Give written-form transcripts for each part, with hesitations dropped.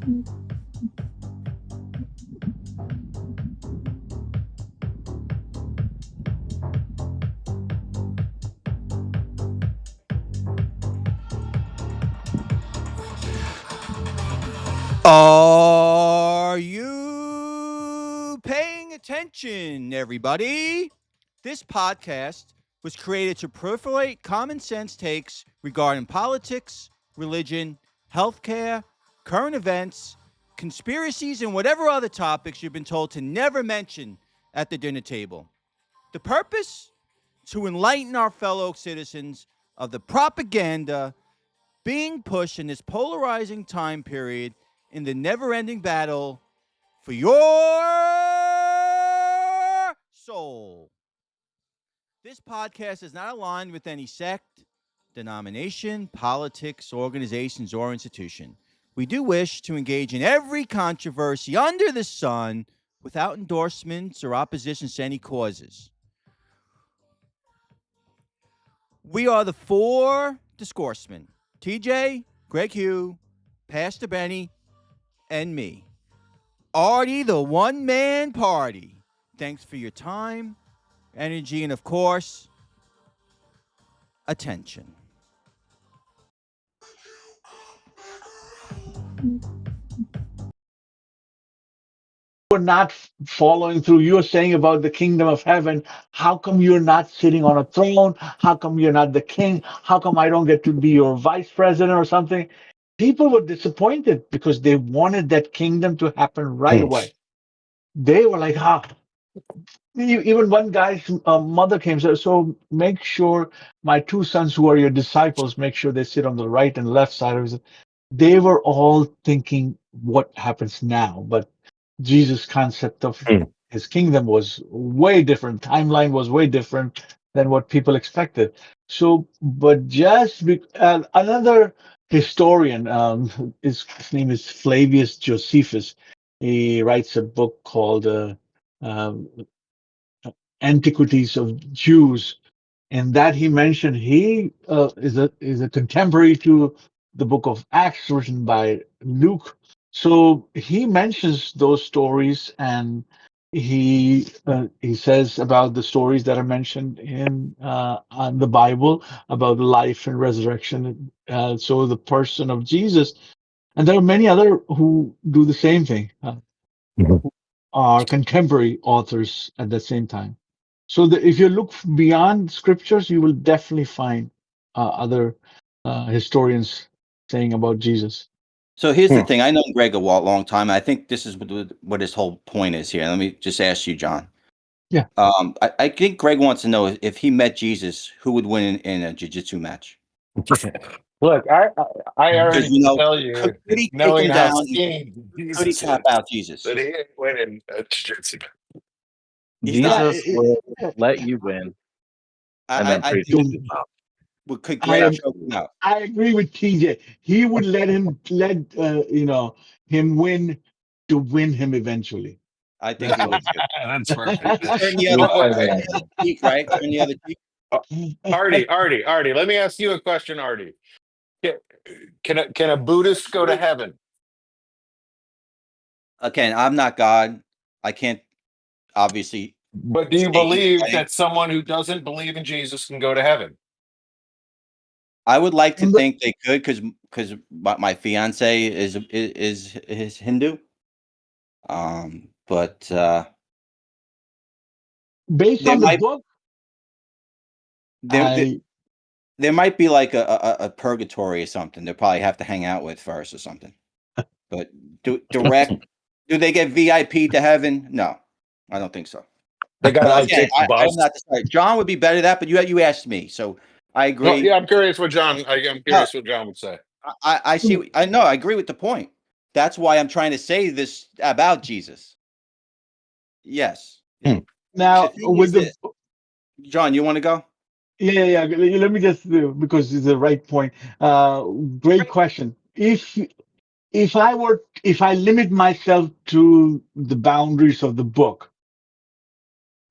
Are you paying attention, everybody? This podcast was created to proliferate common sense takes regarding politics, religion, healthcare, current events, conspiracies, and whatever other topics you've been told to never mention at the dinner table. The purpose? To enlighten our fellow citizens of the propaganda being pushed in this polarizing time period in the never ending battle for your soul. This podcast is not aligned with any sect, denomination, politics, organizations, or institution. We do wish to engage in every controversy under the sun without endorsements or oppositions to any causes. We are the four discoursmen: TJ, Greg Hugh, Pastor Benny, and me. Artie, the one-man party. Thanks for your time, energy, and of course, attention. You're not following through. You're saying about the kingdom of heaven. How come you're not sitting on a throne? How come you're not the king? How come I don't get to be your vice president or something? People were disappointed because they wanted that kingdom to happen right away. They were like, even one guy's mother came, so make sure my two sons who are your disciples, make sure they sit on the right and left side of his. They were all thinking what happens now, but Jesus' concept of his kingdom was way different. Timeline was way different than what people expected. So, but another historian, his name is Flavius Josephus. He writes a book called um, Antiquities of Jews, and that he mentioned he is a contemporary to the book of Acts written by Luke. So he mentions those stories, and he says about the stories that are mentioned in the Bible about life and resurrection. So the person of Jesus, and there are many other who do the same thing. Are contemporary authors at the same time. So if you look beyond scriptures, you will definitely find other historians saying about Jesus. So here's the thing. I know Greg a long time. I think this is what his whole point is here. Let me just ask you, John. Yeah. I think Greg wants to know if he met Jesus, who would win in a jiu-jitsu match? Look, I already tell could you, he take knowing him how down? skinny Could he Jesus tap is, out Jesus? that he ain't winning a jiu-jitsu. He's not. Jesus will let you win, and then I preach think. to the top. Could Greg choke him out? I agree with TJ. He would let him win to win him eventually. I think he would too. That's perfect. Turn the We'll other find out. cheek, right? Turn the other cheek. Artie, let me ask you a question, Artie. Can a Buddhist go to heaven? Again, I'm not God. I can't obviously. But do you believe that someone who doesn't believe in Jesus can go to heaven? I would like to think they could, because my fiance is Hindu. But based on the book, there might be like a purgatory or something. They'll probably have to hang out with first or something. But do they get VIP to heaven? No, I don't think so. They got again, I'm not decided. John would be better at that, but you asked me, so I agree. No, yeah, I'm curious what John. I'm curious what John would say. I see. I know. I agree with the point. That's why I'm trying to say this about Jesus. Yes. Now with John, you want to go? Yeah. Let me just because it's the right point. Great question. If I limit myself to the boundaries of the book,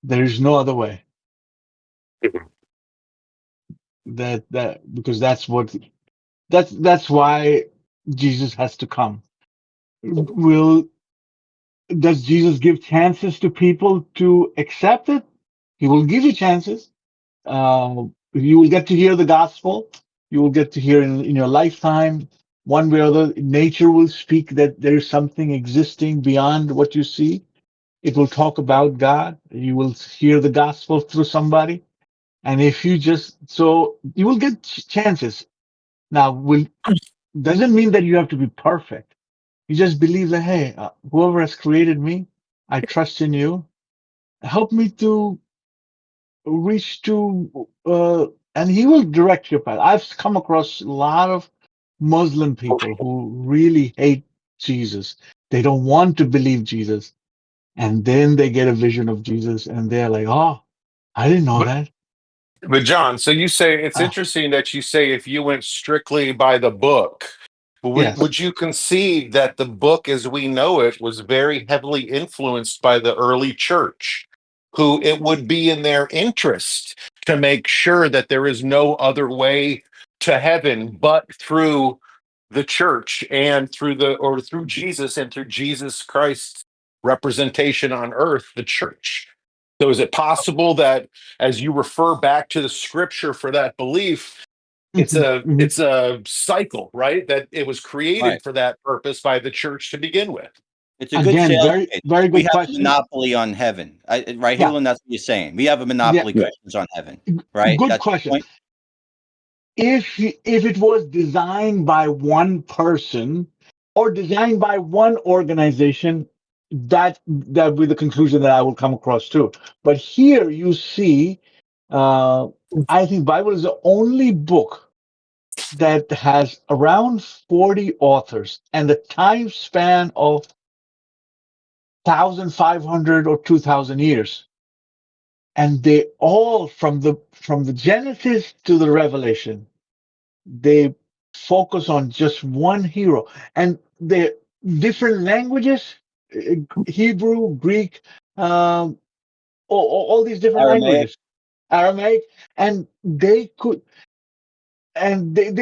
there is no other way. Because that's why Jesus has to come. will does Jesus give chances to people to accept it? He will give you chances. You will get to hear the gospel. You will get to hear in your lifetime, one way or other. Nature will speak that there is something existing beyond what you see. It will talk about God. You will hear the gospel through somebody. And if you just, so you will get chances. Now, will doesn't mean that you have to be perfect. You just believe that, hey, whoever has created me, I trust in you. Help me to reach to, and he will direct your path. I've come across a lot of Muslim people who really hate Jesus. They don't want to believe Jesus. And then they get a vision of Jesus and they're like, oh, I didn't know But that. but John, so you say it's Ah, interesting that you say if you went strictly by the book, would yes. you concede that the book as we know it was very heavily influenced by the early church, who it would be in their interest to make sure that there is no other way to heaven but through the church and through Jesus and through Jesus Christ's representation on earth, the church. So is it possible that as you refer back to the scripture for that belief, it's Mhm, a mhm. it's a cycle, right? That it was Right. created for that purpose by the church to begin with. It's a good Again, sales very, pitch. very We good have a question. monopoly on heaven, right, Yeah. Hewlin? That's what you're saying. We have a Yeah. monopoly, Yeah. Christians, on heaven, right? Good That's the question. point. If it was designed by one person or designed by one organization, that would be the conclusion that I will come across too. But here you see, uh, I think Bible is the only book that has around 40 authors and the time span of 1,500 or 2,000 years, and they all from the Genesis to the Revelation, they focus on just one hero, and the different languages, Hebrew, Greek, all these different Aramaic. languages, Aramaic, and they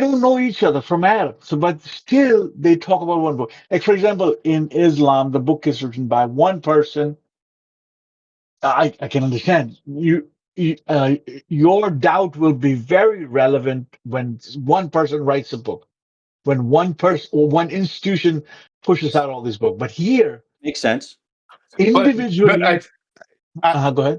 don't know each other from Adam. So, but still they talk about one book. Like for example, in Islam, the book is written by one person. I can understand your doubt will be very relevant when one person writes a book, when one person or one institution pushes out all these books. But here, Makes sense. But individually, I go ahead.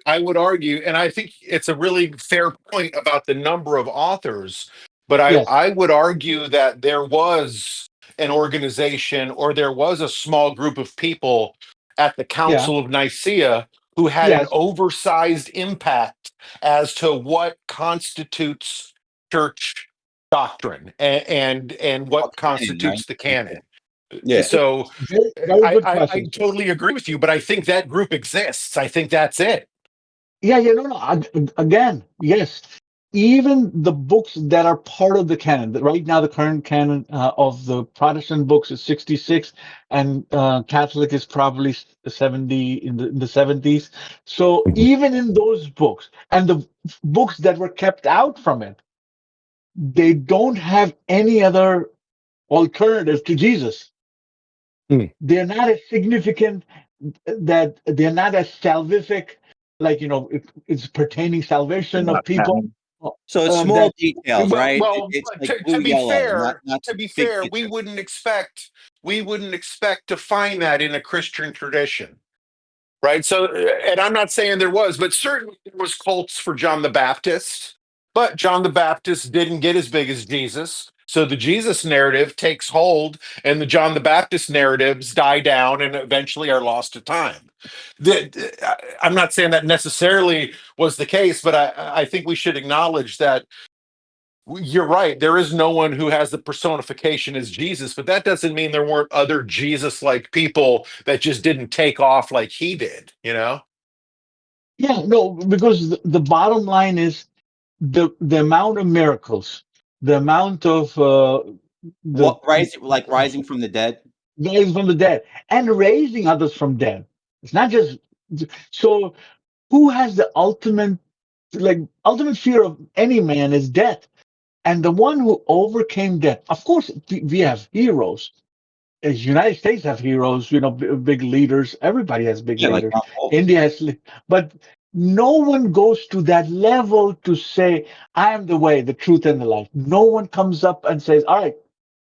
I would argue, and I think it's a really fair point about the number of authors, but Yes. I would argue that there was an organization or there was a small group of people at the Yeah. Council of Nicaea who had an Yes. oversized impact as to what constitutes church doctrine and what Called canon, right? constitutes the canon. Yeah. So Very, very good I question. totally agree with you, but I think that group exists. I think that's it. Yeah. Yeah. No. No. Again, yes. Even the books that are part of the canon. Right now, the current canon of the Protestant books is 66, and Catholic is probably 70 in the 70s. So even in those books and the books that were kept out from it, they don't have any other alternative to Jesus. Mm. They're not as significant, that they're not as salvific, like it's pertaining They're salvation of not people. canon. So it's small That details, Well, right? well, It's like to blue, be yellow, not fair, not the big we picture. wouldn't expect to find that in a Christian tradition. Right. So, and I'm not saying there was, but certainly there was cults for John the Baptist. But John the Baptist didn't get as big as Jesus. So the Jesus narrative takes hold, and the John the Baptist narratives die down and eventually are lost to time. I'm not saying that necessarily was the case, but I think we should acknowledge that you're right. There is no one who has the personification as Jesus, but that doesn't mean there weren't other Jesus like people that just didn't take off like he did, you know? Yeah, no, because the bottom line is the amount of miracles, the amount of the What rising from the dead? raising from the dead and raising others from dead. It's not just so. Who has the ultimate fear of any man is death, and the one who overcame death. Of course, we have heroes, as United States have heroes, big leaders. Everybody has big Yeah, like leaders. John Paul. India has, but no one goes to that level to say, "I am the way, the truth, and the life." No one comes up and says, "All right,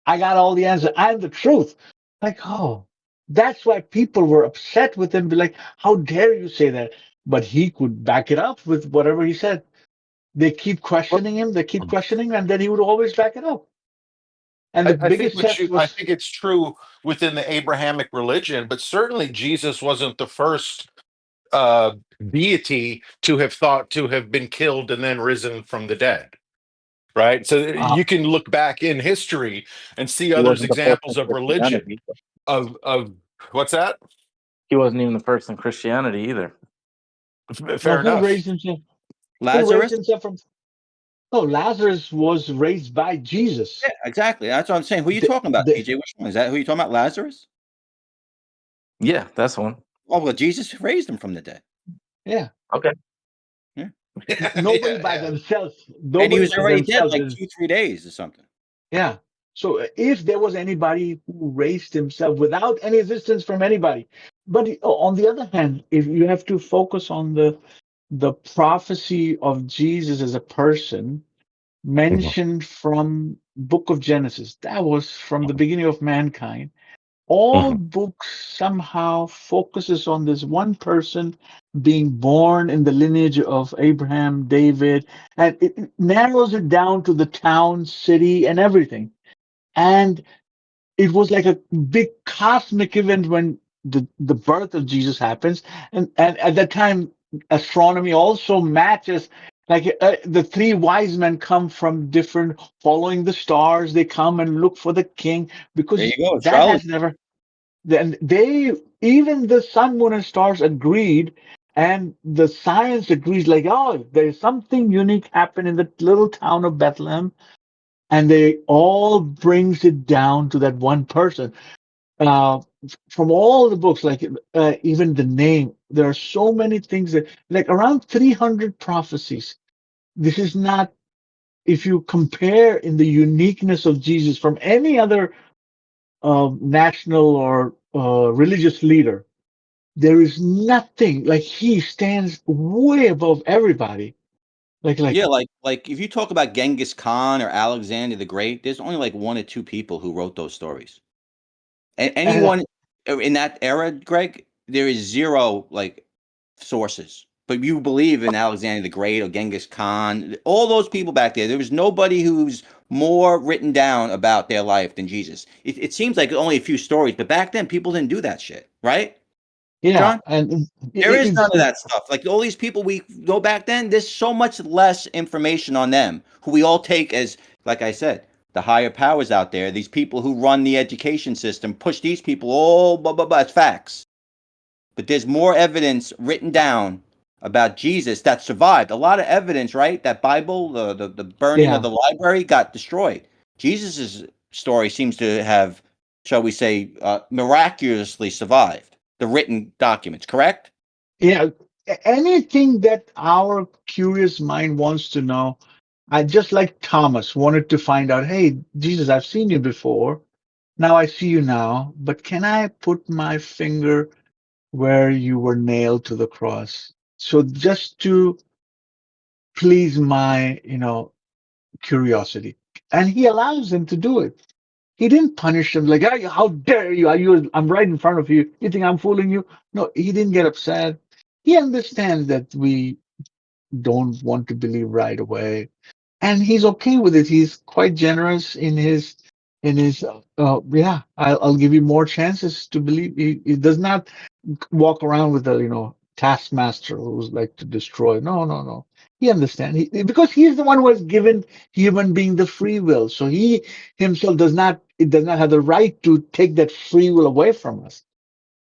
I got all the answers. I'm the truth." Like, oh, that's why people were upset with him. Be like, "How dare you say that?" But he could back it up with whatever he said. They keep questioning him. They keep questioning, and then he would always back it up. And the I think biggest test I was, think it's true within the Abrahamic religion, but certainly Jesus wasn't the first uh, deity to have thought to have been killed and then risen from the dead. Right. So uh, you can look back in history and see He others wasn't the first in examples of religion Christianity. of what's that? He wasn't even the first in Christianity either. no, Fair who enough. raised himself? Who raised Lazarus? himself from? No, Lazarus was raised by Jesus. Yeah, exactly. That's what I'm saying. Who are you The, talking about, the, TJ? Which one? Is that who you talking about, Lazarus? Yeah, that's one. Oh, well, Jesus raised him from the dead. yeah, Okay. Yeah. nobody by Yeah, themselves. And he Nobody was by already dead themselves like is. 2, 3 days or something. Yeah. So if there was anybody who raised himself without any assistance from anybody, but on the other hand, if you have to focus on the prophecy of Jesus as a person yeah. mentioned from Book of Genesis, that was from the beginning of mankind. All Mhm. books somehow focuses on this one person being born in the lineage of Abraham, David, and it narrows it down to the town, city, and everything. And it was like a big cosmic event when the birth of Jesus happens. And at that time, astronomy also matches. Like the three wise men come from different, following the stars. They come and look for the king There because you go. that Astrology. has never. Then they, even the sun, moon, and stars agreed, and the science agrees. Like, oh, there's something unique happened in the little town of Bethlehem, and they all brings it down to that one person. Uh, from all the books, like even the name, there are so many things that, like around 300 prophecies. This is not, if you compare in the uniqueness of Jesus from any other national or religious leader, there is nothing like he stands way above everybody. Like Yeah, like if you talk about Genghis Khan or Alexander the Great, there's only like 1 or 2 people who wrote those stories. and Anyone in that era, Greg, there is zero like sources. But you believe in Alexander the Great or Genghis Khan, all those people back there. There was nobody who's more written down about their life than Jesus. It seems like only a few stories, but back then people didn't do that shit, right, yeah, John? and There is none it's of that stuff. Like all these people we go back then, there's so much less information on them, who we all take as, like I said, the higher powers out there. These people who run the education system push these people all blah blah blah. It's facts, but there's more evidence written down about Jesus that survived. A lot of evidence, right? That Bible, the burning of yeah. the library got destroyed. Jesus's story seems to have, shall we say, miraculously survived the written documents. Correct? Yeah, anything that our curious mind wants to know. I just like Thomas wanted to find out, hey, Jesus, I've seen you before. Now I see you now, but can I put my finger where you were nailed to the cross? So just to please my, curiosity. And he allows him to do it. He didn't punish him like, "Hey, how dare you? I'm right in front of you. You think I'm fooling you?" No, he didn't get upset. He understands that we don't want to believe right away, and he's okay with it. He's quite generous in his yeah. I'll give you more chances to believe. He does not walk around with a taskmaster who's like to destroy. No, no, no. He understands because he's the one who has given human being the free will. So he himself does not have the right to take that free will away from us.